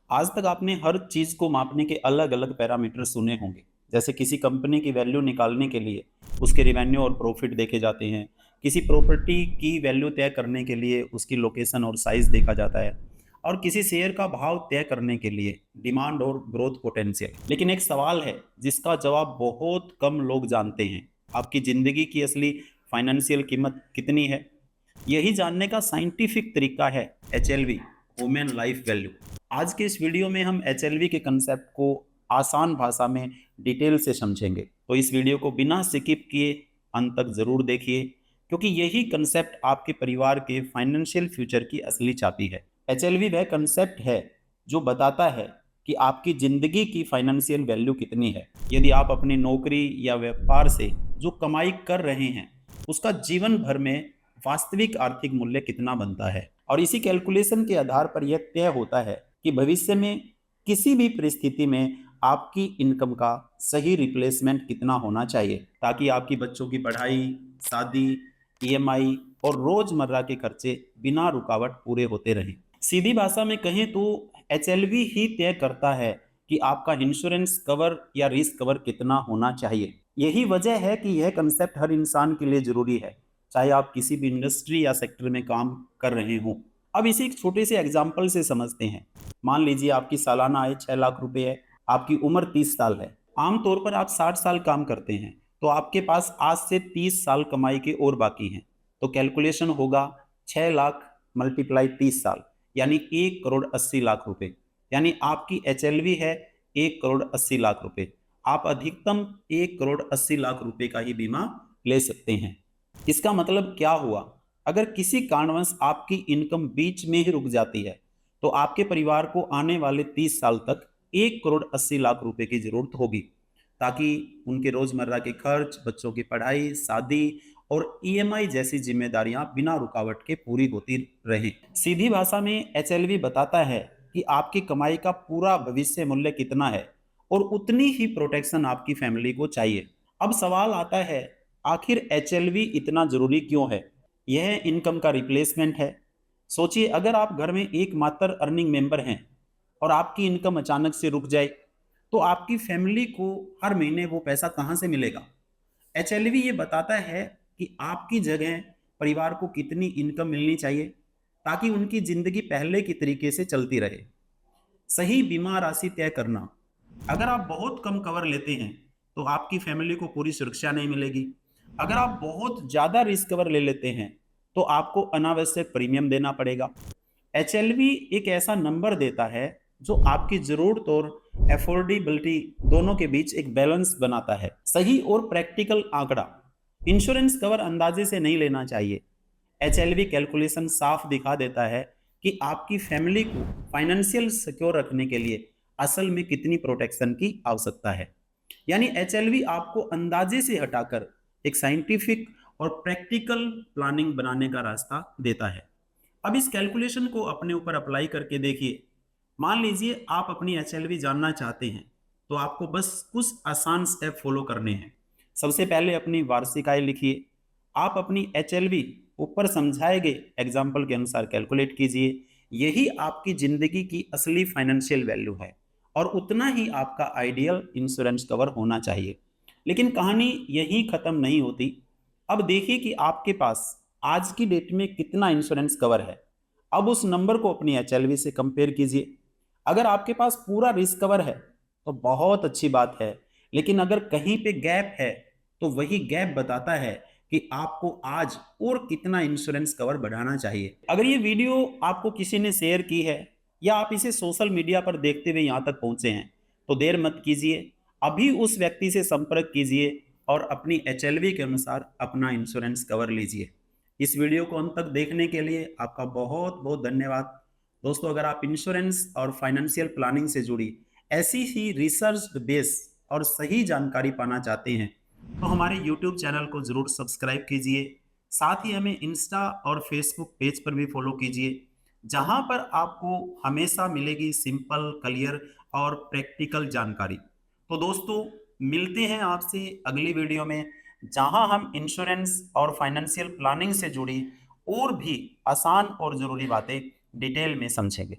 आज तक आपने हर चीज़ को मापने के अलग-अलग पैरामीटर सुने होंगे। जैसे किसी कंपनी की वैल्यू निकालने के लिए उसके रेवेन्यू और प्रॉफिट देखे जाते हैं। किसी प्रॉपर्टी की वैल्यू तय करने के लिए उसकी लोकेशन और साइज़ देखा जाता है और किसी शेयर का भाव तय करने के लिए डिमांड और ग्रोथ पोटेंशियल। लेकिन एक सवाल है जिसका जवाब बहुत कम लोग जानते हैं। आपकी ज़िंदगी की असली फाइनेंशियल कीमत कितनी है? यही जानने का साइंटिफिक तरीका है एचएलवी, ह्यूमन लाइफ वैल्यू। आज के इस वीडियो में हम एचएलवी के कंसेप्ट को आसान भाषा में डिटेल से समझेंगे, तो इस वीडियो को बिना स्किप किए अंत तक जरूर देखिए, क्योंकि यही कंसेप्ट आपके परिवार के फाइनेंशियल फ्यूचर की असली चाबी है। एचएलवी वह कंसेप्ट है जो बताता है कि आपकी जिंदगी की फाइनेंशियल वैल्यू कितनी है। यदि आप अपनी नौकरी या व्यापार से जो कमाई कर रहे हैं उसका जीवन भर में वास्तविक आर्थिक मूल्य कितना बनता है, और इसी कैलकुलेशन के आधार पर यह तय होता है कि भविष्य में किसी भी परिस्थिति में आपकी इनकम का सही रिप्लेसमेंट कितना होना चाहिए, ताकि आपकी बच्चों की पढ़ाई, शादी, ईएमआई और रोजमर्रा के खर्चे बिना रुकावट पूरे होते रहें। सीधी भाषा में कहें तो एचएलवी ही तय करता है कि आपका इंश्योरेंस कवर या रिस्क कवर कितना होना चाहिए। यही वजह है कि यह कंसेप्ट हर इंसान के लिए जरूरी है, चाहे आप किसी भी इंडस्ट्री या सेक्टर में काम कर रहे हों। अब इसी एक छोटे से एग्जाम्पल से समझते हैं। मान लीजिए आपकी सालाना आय 6 लाख रुपए है, आपकी उम्र 30 साल है। आमतौर पर आप 60 साल काम करते हैं, तो आपके पास आज से 30 साल कमाई के और बाकी हैं। तो कैलकुलेशन होगा 6 लाख मल्टीप्लाई 30 साल, यानी 1 करोड़ 80 लाख रुपए। यानी आपकी एचएलवी है 1 करोड़ 80 लाख रुपए। आप अधिकतम 1 करोड़ 80 लाख रुपए का ही बीमा ले सकते हैं। इसका मतलब क्या हुआ? अगर किसी कारणवश आपकी इनकम बीच में ही रुक जाती है, तो आपके परिवार को आने वाले 30 साल तक 1 करोड़ 80 लाख रुपए की जरूरत होगी, ताकि उनके रोजमर्रा के खर्च, बच्चों की पढ़ाई, शादी और ईएमआई जैसी जिम्मेदारियां बिना रुकावट के पूरी होती रहें। सीधी भाषा में एचएलवी बताता है कि आपकी कमाई का पूरा भविष्य मूल्य कितना है, और उतनी ही प्रोटेक्शन आपकी फैमिली को चाहिए। अब सवाल आता है, आखिर एचएलवी इतना जरूरी क्यों है? यह इनकम का रिप्लेसमेंट है। सोचिए, अगर आप घर में एकमात्र अर्निंग मेंबर हैं और आपकी इनकम अचानक से रुक जाए, तो आपकी फैमिली को हर महीने वो पैसा कहां से मिलेगा? एचएलवी ये बताता है कि आपकी जगह परिवार को कितनी इनकम मिलनी चाहिए, ताकि उनकी जिंदगी पहले की तरीके से चलती रहे। सही बीमा राशि तय करना। अगर आप बहुत कम कवर लेते हैं, तो आपकी फैमिली को पूरी सुरक्षा नहीं मिलेगी। अगर आप बहुत ज़्यादा रिस्क कवर ले लेते हैं, तो आपको अनावश्यक प्रीमियम देना पड़ेगा। एचएलवी एक ऐसा नंबर देता है जो आपकी ज़रूरत और एफोर्डेबिलिटी दोनों के बीच एक बैलेंस बनाता है। सही और प्रैक्टिकल आंकड़ा। इंश्योरेंस कवर अंदाजे से नहीं लेना चाहिए। एचएलवी कैलकुलेशन साफ दिखा देता है कि आपकी फैमिली को फाइनेंशियल सिक्योर रखने के लिए असल में कितनी प्रोटेक्शन की आवश्यकता है। यानी एचएलवी आपको अंदाजे से हटाकर एक साइंटिफिक और प्रैक्टिकल प्लानिंग बनाने का रास्ता देता है। अब इस कैलकुलेशन को अपने ऊपर अप्लाई करके देखिए। मान लीजिए आप अपनी एचएलवी जानना चाहते हैं, तो आपको बस कुछ आसान स्टेप फॉलो करने हैं। सबसे पहले अपनी वार्षिक आय लिखिए। आप अपनी एचएलवी ऊपर समझाए गए एग्जाम्पल के अनुसार कैलकुलेट कीजिए। यही आपकी जिंदगी की असली फाइनेंशियल वैल्यू है, और उतना ही आपका आइडियल इंश्योरेंस कवर होना चाहिए। लेकिन कहानी यही खत्म नहीं होती। अब देखिए कि आपके पास आज की डेट में कितना इंश्योरेंस कवर है। अब उस नंबर को अपनी एचएलवी से कंपेयर कीजिए। अगर आपके पास पूरा रिस्क कवर है, तो बहुत अच्छी बात है। लेकिन अगर कहीं पे गैप है, तो वही गैप बताता है कि आपको आज और कितना इंश्योरेंस कवर बढ़ाना चाहिए। अगर ये वीडियो आपको किसी ने शेयर की है, या आप इसे सोशल मीडिया पर देखते हुए यहाँ तक पहुँचे हैं, तो देर मत कीजिए। अभी उस व्यक्ति से संपर्क कीजिए और अपनी एचएलवी के अनुसार अपना इंश्योरेंस कवर लीजिए। इस वीडियो को अंत तक देखने के लिए आपका बहुत बहुत धन्यवाद। दोस्तों, अगर आप इंश्योरेंस और फाइनेंशियल प्लानिंग से जुड़ी ऐसी ही रिसर्च बेस और सही जानकारी पाना चाहते हैं, तो हमारे यूट्यूब चैनल को जरूर सब्सक्राइब कीजिए। साथ ही हमें इंस्टा और फेसबुक पेज पर भी फॉलो कीजिए, जहां पर आपको हमेशा मिलेगी सिंपल, क्लियर और प्रैक्टिकल जानकारी। तो दोस्तों, मिलते हैं आपसे अगली वीडियो में, जहां हम इंश्योरेंस और फाइनेंशियल प्लानिंग से जुड़ी और भी आसान और ज़रूरी बातें डिटेल में समझेंगे।